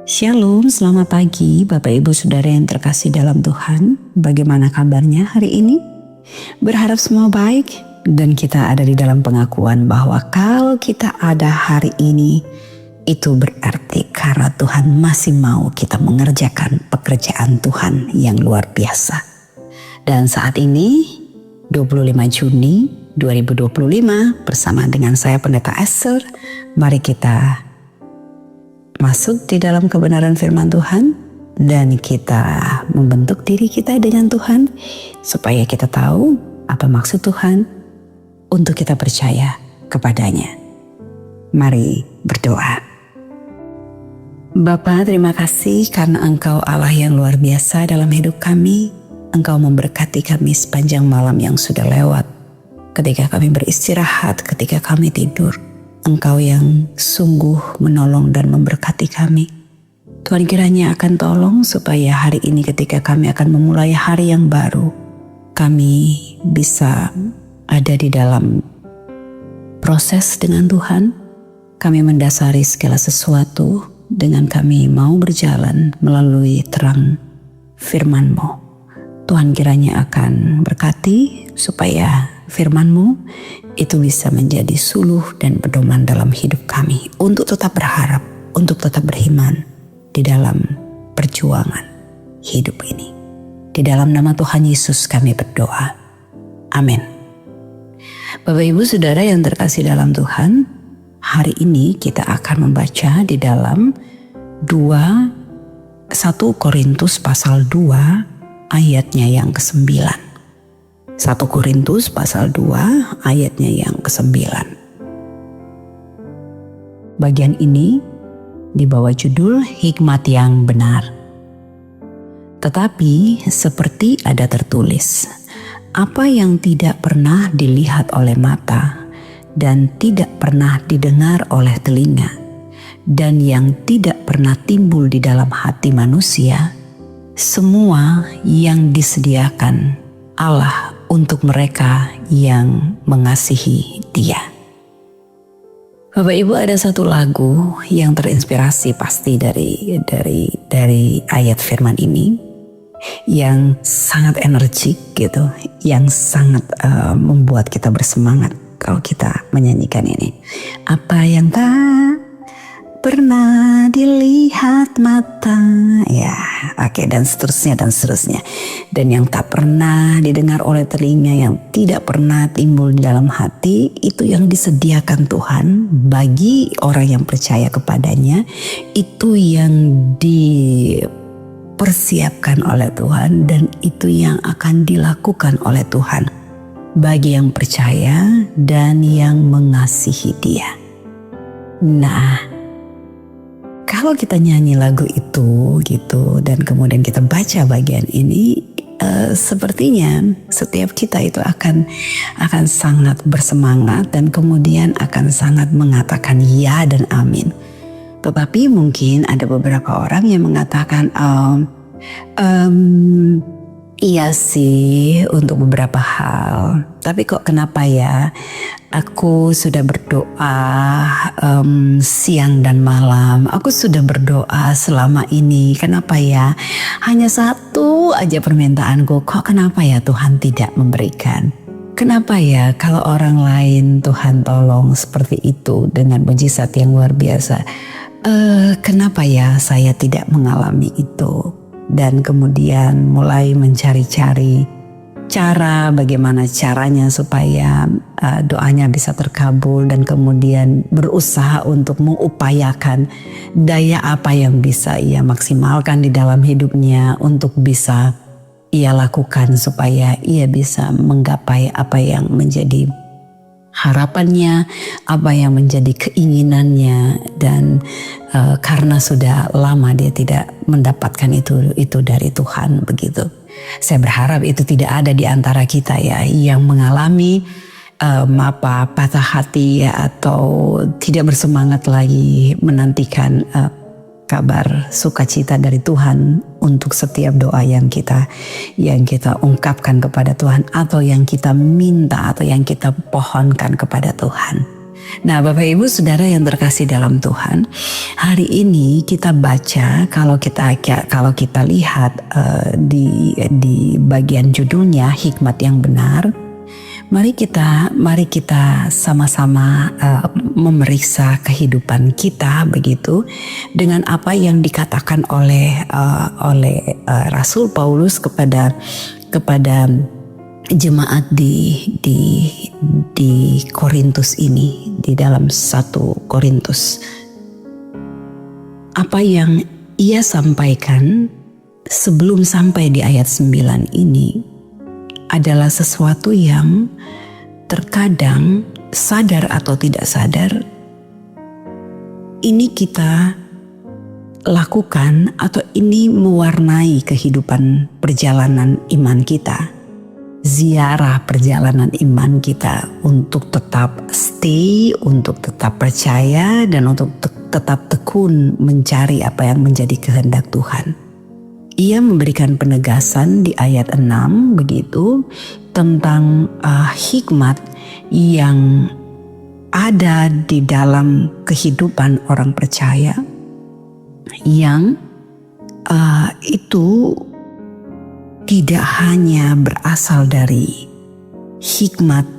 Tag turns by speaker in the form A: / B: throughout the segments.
A: Shalom, selamat pagi Bapak Ibu Saudara yang terkasih dalam Tuhan. Bagaimana kabarnya hari ini? Berharap semua baik dan kita ada di dalam pengakuan bahwa kalau kita ada hari ini, itu berarti karena Tuhan masih mau kita mengerjakan pekerjaan Tuhan yang luar biasa. Dan saat ini 25 Juni 2025 bersama dengan saya Pendeta Esther, mari kita masuk di dalam kebenaran firman Tuhan dan kita membentuk diri kita dengan Tuhan supaya kita tahu apa maksud Tuhan untuk kita percaya kepadanya. Mari berdoa. Bapa, terima kasih karena Engkau Allah yang luar biasa dalam hidup kami. Engkau memberkati kami sepanjang malam yang sudah lewat. Ketika kami beristirahat, ketika kami tidur, Engkau yang sungguh menolong dan memberkati kami. Tuhan kiranya akan tolong supaya hari ini ketika kami akan memulai hari yang baru, kami bisa ada di dalam proses dengan Tuhan. Kami mendasari segala sesuatu dengan kami mau berjalan melalui terang firman-Mu. Tuhan kiranya akan berkati supaya firman-Mu itu bisa menjadi suluh dan pedoman dalam hidup kami untuk tetap berharap, untuk tetap beriman di dalam perjuangan hidup ini. Di dalam nama Tuhan Yesus kami berdoa. Amin. Bapak Ibu Saudara yang terkasih dalam Tuhan, hari ini kita akan membaca di dalam 1 Korintus pasal 2 ayatnya yang ke-9. 1 Korintus pasal 2 ayatnya yang ke-9. Bagian ini dibawa judul Hikmat yang Benar. Tetapi seperti ada tertulis, apa yang tidak pernah dilihat oleh mata dan tidak pernah didengar oleh telinga dan yang tidak pernah timbul di dalam hati manusia, semua yang disediakan Allah untuk mereka yang mengasihi Dia. Bapak Ibu, ada satu lagu yang terinspirasi pasti dari ayat firman ini yang sangat energik gitu, yang sangat membuat kita bersemangat kalau kita menyanyikan ini. Apa yang tak pernah dilihat mata, ya, oke, dan seterusnya dan seterusnya. Dan yang tak pernah didengar oleh telinga, yang tidak pernah timbul di dalam hati, itu yang disediakan Tuhan bagi orang yang percaya kepadanya. Itu yang dipersiapkan oleh Tuhan dan itu yang akan dilakukan oleh Tuhan bagi yang percaya dan yang mengasihi Dia. Nah, kalau kita nyanyi lagu itu gitu dan kemudian kita baca bagian ini, sepertinya setiap kita itu akan sangat bersemangat dan kemudian akan sangat mengatakan ya dan amin. Tetapi mungkin ada beberapa orang yang mengatakan iya sih untuk beberapa hal, tapi kok kenapa ya? Aku sudah berdoa siang dan malam. Aku sudah berdoa selama ini. Kenapa ya? Hanya satu aja permintaanku. Kok kenapa ya Tuhan tidak memberikan? Kenapa ya kalau orang lain Tuhan tolong seperti itu dengan mujizat yang luar biasa? Kenapa ya saya tidak mengalami itu? Dan kemudian mulai mencari-cari cara bagaimana caranya supaya doanya bisa terkabul dan kemudian berusaha untuk mengupayakan daya apa yang bisa ia maksimalkan di dalam hidupnya untuk bisa ia lakukan supaya ia bisa menggapai apa yang menjadi harapannya, apa yang menjadi keinginannya, dan karena sudah lama dia tidak mendapatkan itu dari Tuhan begitu. Saya berharap itu tidak ada di antara kita ya yang mengalami patah hati ya, atau tidak bersemangat lagi menantikan kabar sukacita dari Tuhan untuk setiap doa yang kita ungkapkan kepada Tuhan, atau yang kita minta atau yang kita pohonkan kepada Tuhan. Nah, Bapak Ibu Saudara yang terkasih dalam Tuhan, hari ini kita baca, kalau kita lihat di bagian judulnya hikmat yang benar. Mari kita sama-sama memeriksa kehidupan kita begitu dengan apa yang dikatakan oleh Rasul Paulus kepada jemaat di Korintus ini, di dalam 1 Korintus. Apa yang ia sampaikan sebelum sampai di ayat 9 ini adalah sesuatu yang terkadang sadar atau tidak sadar ini kita lakukan, atau ini mewarnai kehidupan perjalanan iman kita, ziarah perjalanan iman kita untuk tetap stay, untuk tetap percaya, dan untuk tetap tekun mencari apa yang menjadi kehendak Tuhan. Ia memberikan penegasan di ayat 6 begitu tentang hikmat yang ada di dalam kehidupan orang percaya yang itu tidak hanya berasal dari hikmat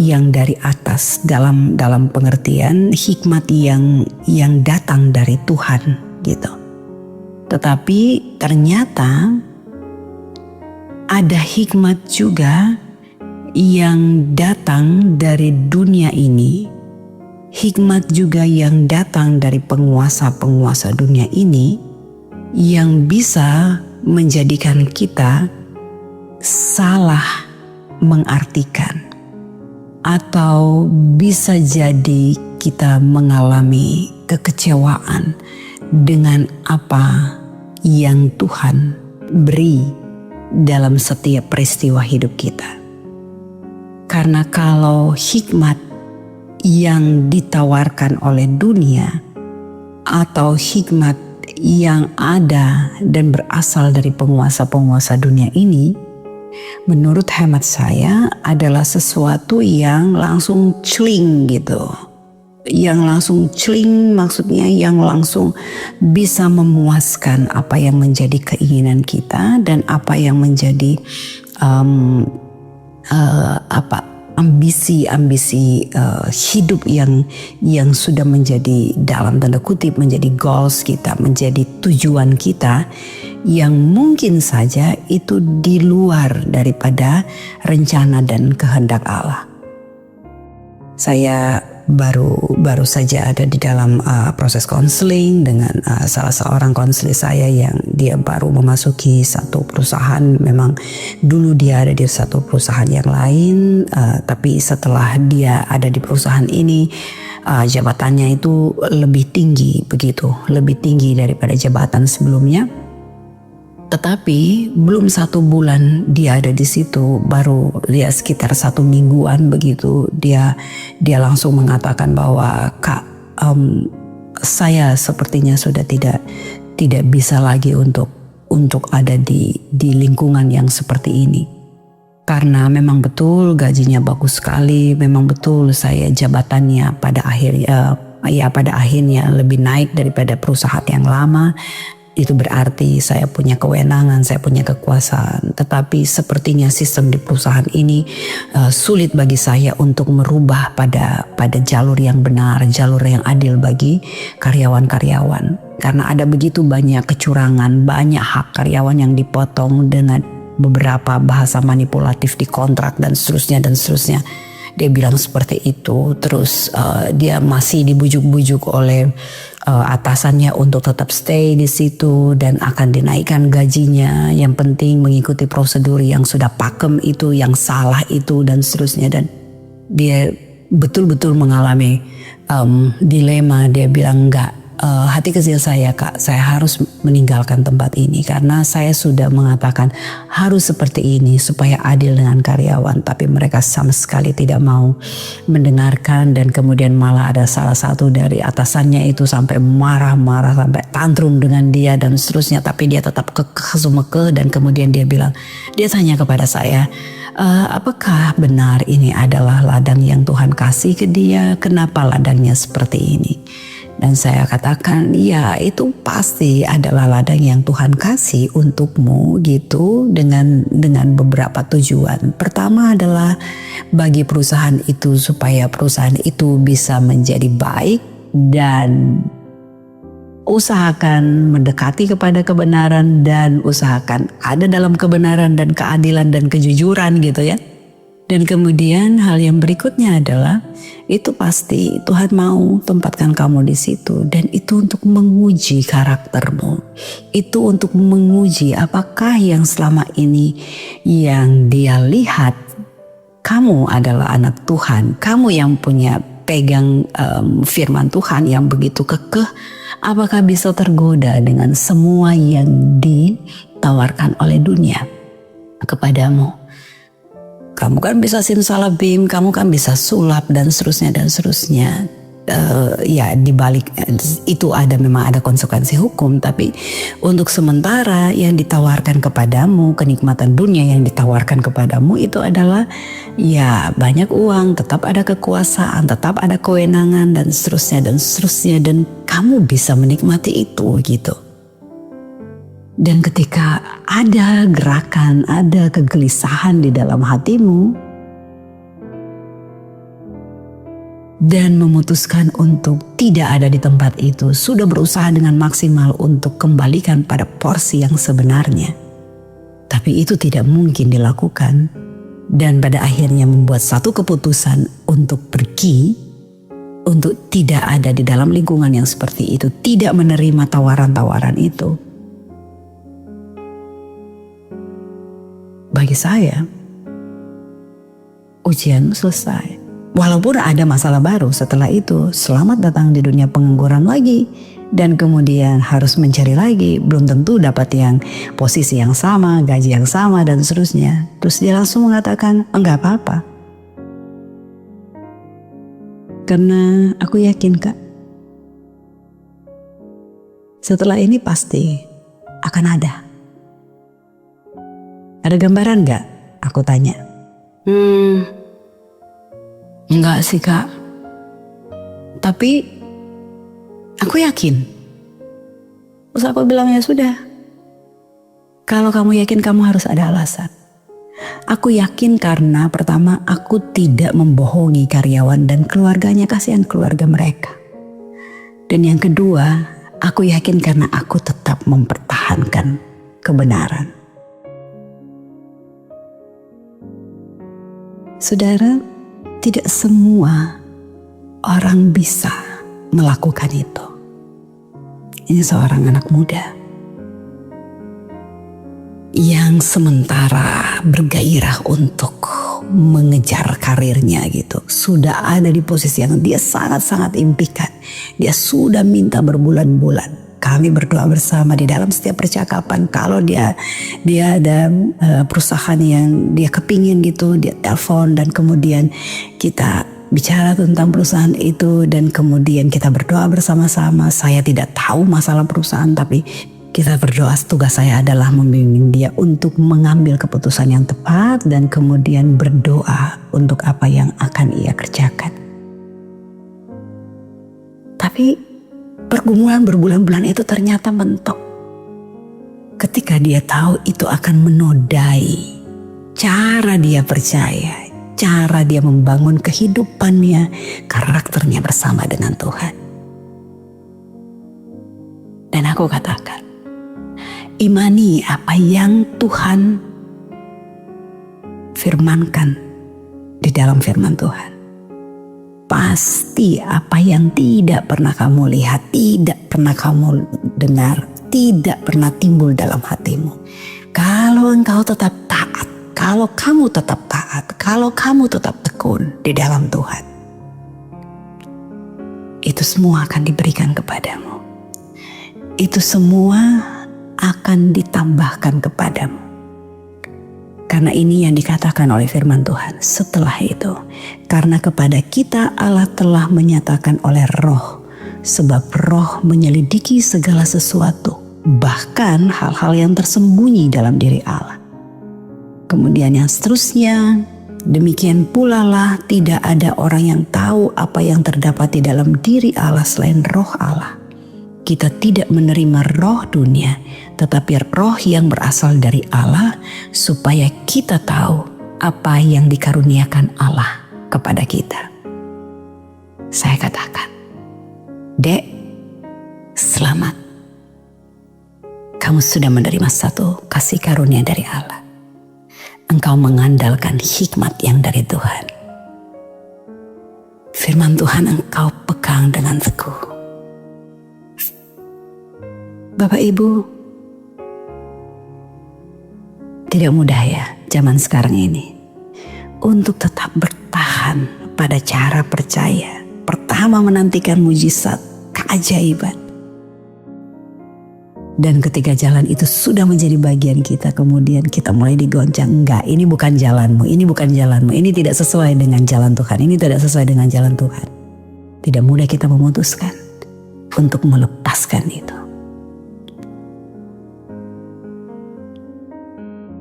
A: yang dari atas, dalam pengertian hikmat yang datang dari Tuhan gitu. Tetapi ternyata ada hikmat juga yang datang dari dunia ini, hikmat juga yang datang dari penguasa-penguasa dunia ini yang bisa menjadikan kita salah mengartikan, atau bisa jadi kita mengalami kekecewaan dengan apa yang Tuhan beri dalam setiap peristiwa hidup kita. Karena kalau hikmat yang ditawarkan oleh dunia atau hikmat yang ada dan berasal dari penguasa-penguasa dunia ini, menurut hemat saya adalah sesuatu yang langsung celing gitu. Yang langsung celing maksudnya yang langsung bisa memuaskan apa yang menjadi keinginan kita dan apa yang menjadi ambisi hidup yang sudah menjadi, dalam tanda kutip, menjadi goals kita, menjadi tujuan kita, yang mungkin saja itu di luar daripada rencana dan kehendak Allah. Saya baru saja ada di dalam proses konseling dengan salah seorang konselor saya yang dia baru memasuki satu perusahaan. Memang dulu dia ada di satu perusahaan yang lain, tapi setelah dia ada di perusahaan ini jabatannya itu lebih tinggi begitu, lebih tinggi daripada jabatan sebelumnya. Tetapi belum 1 bulan dia ada di situ, baru dia sekitar 1 mingguan begitu, dia langsung mengatakan bahwa Kak, saya sepertinya sudah tidak bisa lagi untuk ada di lingkungan yang seperti ini. Karena memang betul gajinya bagus sekali, memang betul saya jabatannya pada akhirnya lebih naik daripada perusahaan yang lama. Itu berarti saya punya kewenangan, saya punya kekuasaan. Tetapi sepertinya sistem di perusahaan ini sulit bagi saya untuk merubah pada jalur yang benar, jalur yang adil bagi karyawan-karyawan. Karena ada begitu banyak kecurangan, banyak hak karyawan yang dipotong dengan beberapa bahasa manipulatif di kontrak dan seterusnya dan seterusnya. Dia bilang seperti itu. Terus dia masih dibujuk-bujuk oleh atasannya untuk tetap stay di situ dan akan dinaikkan gajinya. Yang penting mengikuti prosedur yang sudah pakem itu, yang salah itu dan seterusnya. Dan dia betul-betul mengalami dilema. Dia bilang enggak, hati kecil saya Kak, saya harus meninggalkan tempat ini karena saya sudah mengatakan harus seperti ini supaya adil dengan karyawan, tapi mereka sama sekali tidak mau mendengarkan. Dan kemudian malah ada salah satu dari atasannya itu sampai marah-marah, sampai tantrum dengan dia dan seterusnya, tapi dia tetap kekeh, dan kemudian dia bilang, dia tanya kepada saya, Apakah benar ini adalah ladang yang Tuhan kasih ke dia? Kenapa ladangnya seperti ini? Dan saya katakan, ya itu pasti adalah ladang yang Tuhan kasih untukmu gitu, dengan beberapa tujuan. Pertama adalah bagi perusahaan itu, supaya perusahaan itu bisa menjadi baik, dan usahakan mendekati kepada kebenaran, dan usahakan ada dalam kebenaran dan keadilan dan kejujuran gitu ya. Dan kemudian hal yang berikutnya adalah itu pasti Tuhan mau tempatkan kamu di situ, dan itu untuk menguji karaktermu. Itu untuk menguji apakah yang selama ini yang dia lihat kamu adalah anak Tuhan, kamu yang punya pegang firman Tuhan yang begitu kekeh, apakah bisa tergoda dengan semua yang ditawarkan oleh dunia kepadamu. Kamu kan bisa simsalabim, kamu kan bisa sulap dan seterusnya dan seterusnya. Ya di balik itu memang ada konsekuensi hukum, tapi untuk sementara yang ditawarkan kepadamu, kenikmatan dunia yang ditawarkan kepadamu itu adalah ya banyak uang, tetap ada kekuasaan, tetap ada kewenangan dan seterusnya dan seterusnya, dan kamu bisa menikmati itu gitu. Dan ketika ada gerakan, ada kegelisahan di dalam hatimu, dan memutuskan untuk tidak ada di tempat itu, sudah berusaha dengan maksimal untuk kembalikan pada porsi yang sebenarnya, tapi itu tidak mungkin dilakukan, dan pada akhirnya membuat satu keputusan untuk pergi, untuk tidak ada di dalam lingkungan yang seperti itu, tidak menerima tawaran-tawaran itu. Bagi saya, ujian selesai. Walaupun ada masalah baru setelah itu, selamat datang di dunia pengangguran lagi. Dan kemudian harus mencari lagi, belum tentu dapat yang posisi yang sama, gaji yang sama dan seterusnya. Terus dia langsung mengatakan, enggak apa-apa. Karena aku yakin Kak, setelah ini pasti akan ada. Ada gambaran gak? Aku tanya. Enggak sih Kak. Tapi aku yakin. Terus aku bilang ya sudah. Kalau kamu yakin, kamu harus ada alasan. Aku yakin karena pertama aku tidak membohongi karyawan dan keluarganya, kasihan keluarga mereka. Dan yang kedua, aku yakin karena aku tetap mempertahankan kebenaran. Saudara, tidak semua orang bisa melakukan itu. Ini seorang anak muda yang sementara bergairah untuk mengejar karirnya gitu. Sudah ada di posisi yang dia sangat-sangat impikan. Dia sudah minta berbulan-bulan. Kami berdoa bersama di dalam setiap percakapan. Kalau dia ada perusahaan yang dia kepingin gitu, dia telepon dan kemudian kita bicara tentang perusahaan itu, dan kemudian kita berdoa bersama-sama. Saya tidak tahu masalah perusahaan, tapi kita berdoa. Tugas saya adalah membimbing dia untuk mengambil keputusan yang tepat dan kemudian berdoa untuk apa yang akan ia kerjakan. Tapi pergumulan berbulan-bulan itu ternyata mentok. Ketika dia tahu itu akan menodai cara dia percaya, cara dia membangun kehidupannya, karakternya bersama dengan Tuhan. Dan aku katakan, imani apa yang Tuhan firmankan di dalam firman Tuhan. Pasti apa yang tidak pernah kamu lihat, tidak pernah kamu dengar, tidak pernah timbul dalam hatimu. Kalau engkau tetap taat, kalau kamu tetap taat, kalau kamu tetap tekun di dalam Tuhan, itu semua akan diberikan kepadamu. Itu semua akan ditambahkan kepadamu. Karena ini yang dikatakan oleh firman Tuhan setelah itu. Karena kepada kita Allah telah menyatakan oleh Roh, sebab Roh menyelidiki segala sesuatu, bahkan hal-hal yang tersembunyi dalam diri Allah. Kemudian yang seterusnya, demikian pula lah tidak ada orang yang tahu apa yang terdapat di dalam diri Allah selain roh Allah. Kita tidak menerima roh dunia, tetapi roh yang berasal dari Allah, supaya kita tahu apa yang dikaruniakan Allah kepada kita. Saya katakan, Dek, selamat. Kamu sudah menerima satu kasih karunia dari Allah. Engkau mengandalkan hikmat yang dari Tuhan. Firman Tuhan engkau pegang dengan teguh. Bapak Ibu, tidak mudah ya zaman sekarang ini untuk tetap bertahan pada cara percaya. Pertama menantikan mujizat, keajaiban. Dan ketika jalan itu sudah menjadi bagian kita, kemudian kita mulai digoncang. Enggak, ini bukan jalanmu, ini bukan jalanmu. Ini tidak sesuai dengan jalan Tuhan, ini tidak sesuai dengan jalan Tuhan. Tidak mudah kita memutuskan untuk melepaskan itu.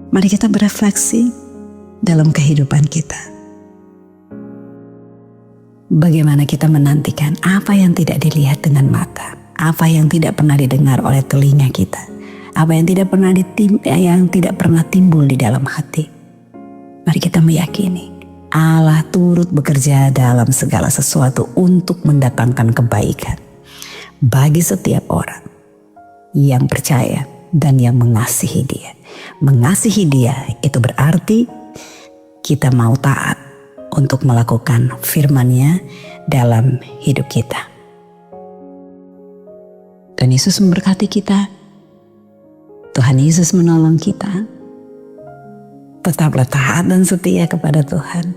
A: Mari kita berefleksi dalam kehidupan kita. Bagaimana kita menantikan apa yang tidak dilihat dengan mata, apa yang tidak pernah didengar oleh telinga kita, apa yang tidak pernah timbul di dalam hati. Mari kita meyakini Allah turut bekerja dalam segala sesuatu untuk mendatangkan kebaikan bagi setiap orang yang percaya dan yang mengasihi Dia. Mengasihi Dia itu berarti kita mau taat untuk melakukan firman-Nya dalam hidup kita. Tuhan Yesus memberkati kita. Tuhan Yesus menolong kita. Tetaplah taat dan setia kepada Tuhan.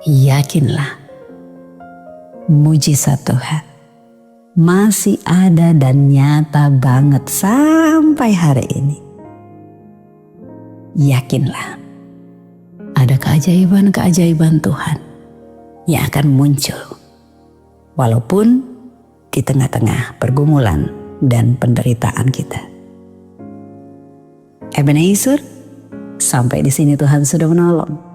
A: Yakinlah mujizat Tuhan masih ada dan nyata banget sampai hari ini. Yakinlah ada keajaiban-keajaiban Tuhan yang akan muncul walaupun di tengah-tengah pergumulan dan penderitaan kita. Ebenezer, sampai di sini Tuhan sudah menolong.